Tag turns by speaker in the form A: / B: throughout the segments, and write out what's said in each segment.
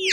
A: وہ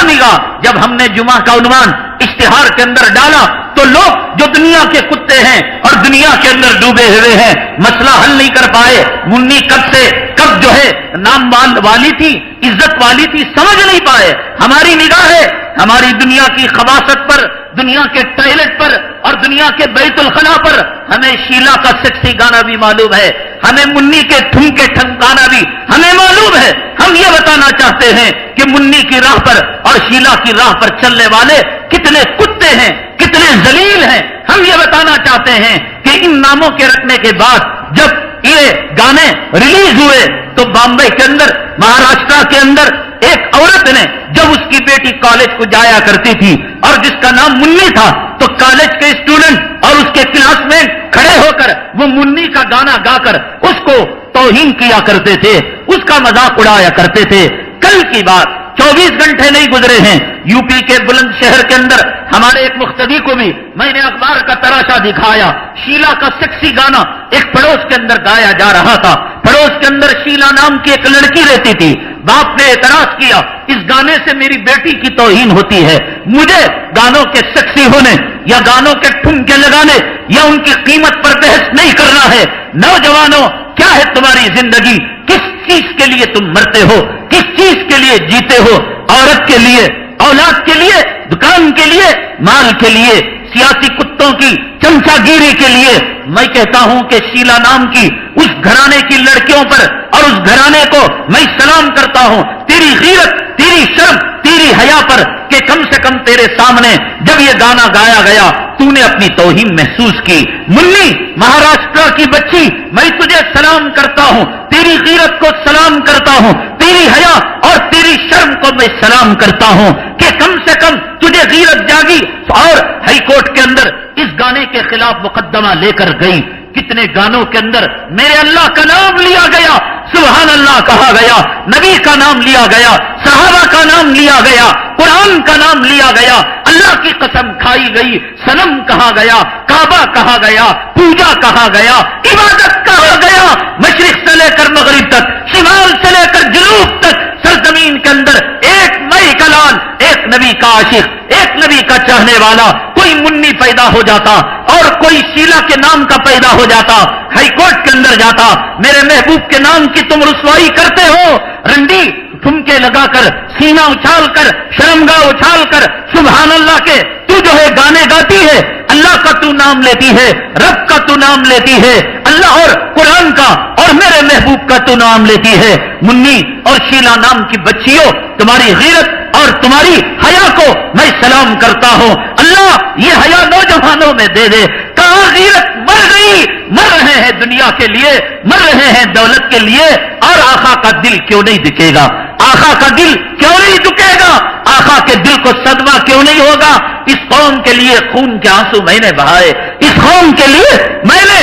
A: نگاہ جب ہم نے جمعہ کا عنوان اشتہار کے اندر ڈالا تو لوگ جو دنیا کے کتے ہیں اور دنیا کے اندر ڈوبے ہوئے ہیں مسئلہ حل نہیں کر پائے. منی کب جو ہے نام والی تھی, عزت والی تھی, سمجھ نہیں پائے. ہماری نگاہ ہے ہماری دنیا کی خباثت پر, دنیا کے ٹوائلٹ پر اور دنیا کے بیت الخلا پر. ہمیں شیلا کا سیکسی گانا بھی معلوم ہے, ہمیں منی کے ٹھمکے ٹھمکانا بھی ہمیں معلوم ہے. ہم یہ بتانا چاہتے ہیں کہ منی کی راہ پر اور شیلا کی راہ پر چلنے والے کتنے کتے ہیں, کتنے ذلیل ہیں. ہم یہ بتانا چاہتے ہیں کہ ان ناموں کے رکھنے کے بعد جب یہ گانے ریلیز ہوئے تو بامبے کے اندر, مہاراشٹرا کے اندر ایک عورت نے جب اس کی بیٹی کالج کو جایا کرتی تھی اور جس کا نام منی تھا تو کالج کے اسٹوڈنٹ اور اس کے کلاس میٹ کھڑے ہو کر وہ منی کا گانا گا کر اس کو توہین کیا کرتے تھے, اس کا مذاق اڑایا کرتے تھے. کل کی بات 24 گھنٹے نہیں گزرے ہیں, یو پی کے بلند شہر کے اندر ہمارے ایک مقتدی کو بھی میں نے اخبار کا تراشا دکھایا. شیلا کا سیکسی گانا ایک پڑوس کے اندر گایا جا رہا تھا. پڑوس کے اندر شیلا نام کی ایک لڑکی رہتی تھی. باپ نے اعتراض کیا اس گانے سے میری بیٹی کی توہین ہوتی ہے. مجھے گانوں کے سیکسی ہونے یا گانوں کے ٹھمکے لگانے یا ان کی قیمت پر بحث نہیں کرنا ہے. نوجوانوں, کیا ہے تمہاری زندگی؟ کس چیز کے لیے تم مرتے ہو؟ کس چیز کے لیے جیتے ہو؟ عورت کے لیے, اولاد کے لیے, دکان کے لیے, مال کے لیے, سیاسی کتوں کی چمچا گیری کے لیے؟ میں کہتا ہوں کہ شیلا نام کی اس گھرانے کی لڑکیوں پر اور اس گھرانے کو میں سلام کرتا ہوں. تیری غیرت, تیری شرم, تیری حیا پر کہ کم سے کم تیرے سامنے جب یہ گانا گایا گیا تو نے اپنی توہین محسوس کی. منی, مہاراشٹر کی بچی, میں تجھے سلام کرتا ہوں, تیری غیرت کو سلام کرتا ہوں, تیری حیا اور تیری شرم کو میں سلام کرتا ہوں کہ کم سے کم تجھے غیرت جاگی اور ہائی کورٹ کے اندر اس گانے کے خلاف مقدمہ لے کر گئی. کتنے گانوں کے اندر میرے اللہ کا نام لیا گیا, سبحان اللہ کہا گیا, نبی کا نام لیا گیا, صحابہ کا نام لیا گیا, قرآن کا نام لیا گیا, اللہ کی قسم کھائی گئی, صنم کہا گیا, کعبہ کہا گیا, پوجا کہا گیا, عبادت کہا گیا. مشرق سے لے کر مغرب تک, شمال سے لے کر جنوب تک سرزمین کے اندر ایک مئی کا لال, ایک نبی کا عاشق, ایک نبی کا چاہنے والا. کوئی منی پیدا ہو جاتا اور کوئی شیلا کے نام کا پیدا ہو جاتا, ہائی کورٹ کے اندر جاتا. میرے محبوب کے نام کی تم رسوائی کرتے ہو, رنڈی ٹھمکے لگا کر, سینہ اچھال کر, شرمگاہ اچھال کر, سبحان اللہ کے تو جو ہے گانے گاتی ہے, اللہ کا تو نام لیتی ہے, رب کا تو نام لیتی ہے, اللہ اور قرآن کا اور میرے محبوب کا تو نام لیتی ہے. منی اور شیلا نام کی بچیوں, تمہاری غیرت اور تمہاری حیا کو میں سلام کرتا ہوں. اللہ یہ حیا نوجوانوں میں دے دے. کہاں غیرت مر گئی, مر رہے ہیں دنیا کے لیے, مر رہے ہیں دولت کے لیے, اور آقا کا دل کیوں نہیں دکھے گا؟ آقا کا دل کیوں نہیں دکھے گا؟ آقا کے دل کو صدمہ کیوں نہیں ہوگا؟ اس قوم کے لیے خون کے آنسو میں نے بہائے, اس قوم کے لیے میں نے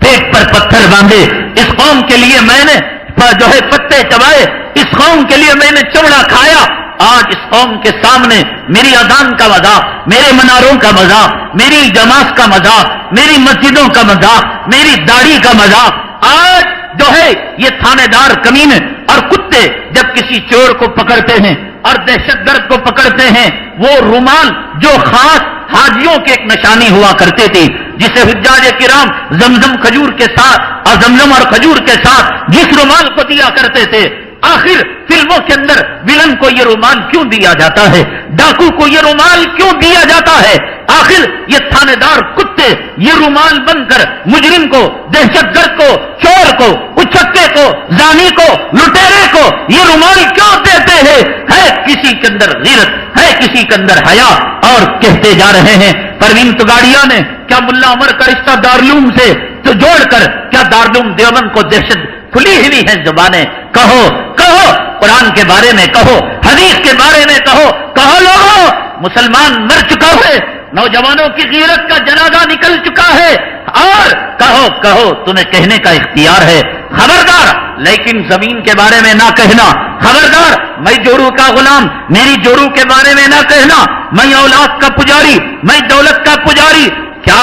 A: پیٹ پر پتھر باندھے, اس قوم کے لیے میں نے جو ہے پتے چبائے, اس قوم کے لیے میں نے چمڑا کھایا. آج اس قوم کے سامنے میری اذان کا مذاق, میرے مناروں کا مذاق, میری جماعت کا مذاق, میری مسجدوں کا مذاق, میری داڑھی کا مذاق. آج جو ہے یہ تھانے دار کمینے اور کتے جب کسی چور کو پکڑتے ہیں اور دہشت گرد کو پکڑتے ہیں, وہ رومال جو خاص حاجیوں کی ایک نشانی ہوا کرتے تھے, جسے حجاج کرام زمزم کھجور کے ساتھ اور زمزم اور کھجور کے ساتھ جس رومال کو دیا کرتے تھے, آخر فلموں کے اندر ولن کو یہ رومال کیوں دیا جاتا ہے؟ ڈاکو کو یہ رومال کیوں دیا جاتا ہے؟ آخر یہ تھانے دار کتے یہ رومال بن کر مجرم کو, دہشت گرد کو, چور کو, اچھکے کو, زانی کو, لٹیرے کو یہ رومال کیوں دیتے ہیں؟ ہے کسی کے اندر غیرت, ہے کسی کے اندر حیا, اور کہتے جا رہے ہیں پروین توگاڑیا نے کیا ملا عمر کا رشتہ دارالعلوم سے تو جوڑ کر کیا دارالعلوم دیوبند کو دہشت کھلی ہوئی ہے زبانیں. کہو کہو, قرآن کے بارے میں کہو, حدیث کے بارے میں کہو, کہو لوگوں مسلمان مر چکا ہے, نوجوانوں کی غیرت کا جنازہ نکل چکا ہے, اور کہو کہو تمہیں کہنے کا اختیار ہے. خبردار, لیکن زمین کے بارے میں نہ کہنا. خبردار, میں جورو کا غلام, میری جورو کے بارے میں نہ کہنا. میں اولاد کا پجاری, میں دولت کا پجاری. کیا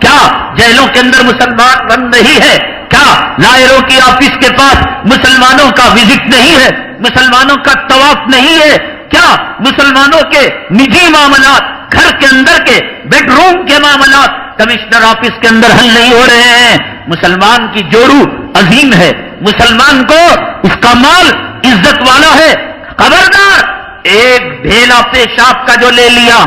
A: کیا جیلوں کے اندر مسلمان بند نہیں ہے؟ کیا لائروں کی آفس کے پاس مسلمانوں کا وزٹ نہیں ہے؟ مسلمانوں کا طواف نہیں ہے؟ کیا مسلمانوں کے نجی معاملات، گھر کے اندر کے بیڈ روم کے معاملات کمشنر آفس کے اندر حل نہیں ہو رہے ہیں؟ مسلمان کی جوڑو عظیم ہے، مسلمان کو اس کا مال عزت والا ہے. خبردار، ایک ڈھیلا پیشاب کا جو لے لیا،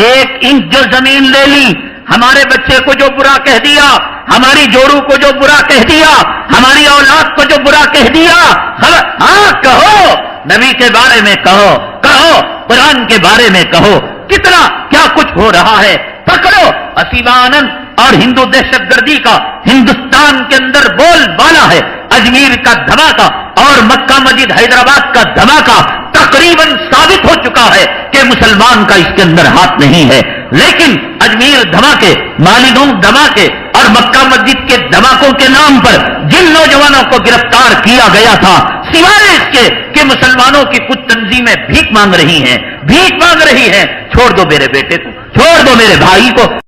A: ایک انچ جو زمین لے لی، ہمارے بچے کو جو برا کہہ دیا، ہماری جوڑو کو جو برا کہہ دیا، ہماری اولاد کو جو برا کہہ دیا، ہاں کہو، نبی کے بارے میں کہو، قرآن کے بارے میں کہو، کتنا کیا کچھ ہو رہا ہے. پکڑو اسیبا آنند اور ہندو دہشت گردی کا ہندوستان کے اندر بول بالا ہے. اجمیر کا دھماکہ اور مکہ مسجد حیدرآباد کا دھماکہ تقریباً ثابت ہو چکا ہے کہ مسلمان کا اس کے اندر ہاتھ نہیں ہے. لیکن اجمیر دھماکے، مالیگاؤں دھماکے اور مکہ مسجد کے دھماکوں کے نام پر جن نوجوانوں کو گرفتار کیا گیا تھا، سوائے اس کے کہ مسلمانوں کی کچھ تنظیمیں بھیک مانگ رہی ہیں، چھوڑ دو میرے بیٹے کو، چھوڑ دو میرے بھائی کو.